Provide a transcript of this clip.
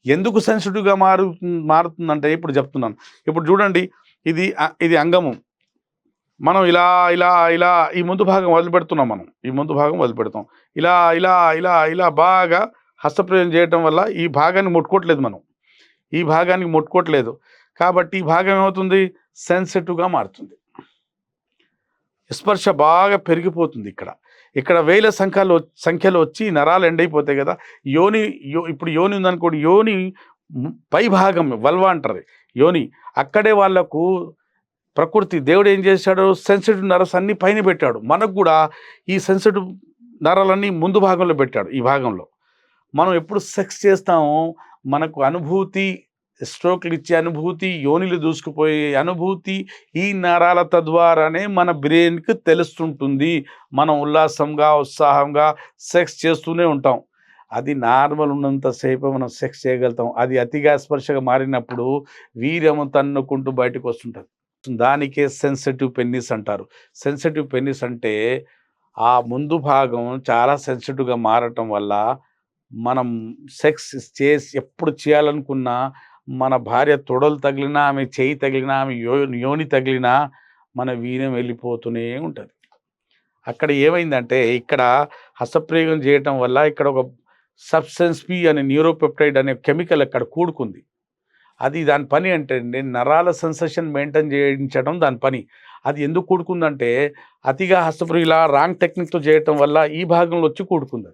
ఎందుకు సెన్సిటివ్‌గా మారుతుందంటే ఇప్పుడు చెప్తున్నాను. ఇప్పుడు చూడండి ఇది అంగము. మనం ఇలా ఈ ముందు భాగం వదిలిపెడుతున్నాం మనం. ఈ ముందు భాగం వదిలిపెడతాం. ఇలా బాగా హస్తప్రయోగం చేయటం వల్ల ఈ భాగాన్ని ముట్టుకోవట్లేదు మనం. ఈ భాగానికి ముట్టుకోవట్లేదు. కాబట్టి ఈ భాగం ఏమవుతుంది? సెన్సిటివ్‌గా మారుతుంది. స్పర్శ బాగా పెరిగిపోతుంది ఇక్కడ. ఇక్కడ వేల సంఖ్యలో వచ్చి నరాలు ఎండైపోతాయి కదా! ఇప్పుడు యోని ఉందనుకోండి, యోని పై భాగం వల్వ అంటారు. యోని అక్కడే వాళ్ళకు ప్రకృతి దేవుడు ఏం చేశాడు? సెన్సిటివ్ నర్వ్స్ అన్నీ పైన పెట్టాడు. మనకు కూడా ఈ సెన్సిటివ్ నరాలన్నీ ముందు భాగంలో పెట్టాడు. ఈ భాగంలో మనం ఎప్పుడు సెక్స్ చేస్తామో మనకు అనుభూతి, స్ట్రోక్లు ఇచ్చే అనుభూతి, యోనిలు దూసుకుపోయే అనుభూతి ఈ నరాల తద్వారానే మన బ్రెయిన్కి తెలుస్తుంటుంది. మనం ఉత్సాహంగా సెక్స్ చేస్తూనే ఉంటాం. అది నార్మల్ ఉన్నంతసేపు మనం సెక్స్ చేయగలుగుతాం. అది అతిగా స్పర్శగా మారినప్పుడు వీర్యము తన్నుకుంటూ బయటకు వస్తుంటుంది. దానికే సెన్సిటివ్ పెన్నిస్ అంటారు. సెన్సిటివ్ పెన్నిస్ అంటే ఆ ముందు భాగం చాలా సెన్సిటివ్‌గా మారటం వల్ల మనం సెక్స్ ఎప్పుడు చేయాలనుకున్నా మన భార్య తొడలు తగిలినా, ఆమె చెయ్యి తగిలినా, ఆమె యోని తగిలినా మన వీర్యం వెళ్ళిపోతూనే ఉంటది. అక్కడ ఏమైందంటే ఇక్కడ హస్తప్రయోగం చేయటం వల్ల ఇక్కడ ఒక సబ్స్టెన్స్ పి అనే న్యూరోపెప్టైడ్ అనే కెమికల్ అక్కడ కూడుకుంది. అది దాని పని అంటే నరాల సెన్సేషన్ మెయింటైన్ చేయించడం దాని పని. అది ఎందుకు కూడుకుందంటే అతిగా హస్తప్రయోగం ఇలా రాంగ్ టెక్నిక్‌తో చేయటం వల్ల ఈ భాగంలో వచ్చి కూడుకుంది.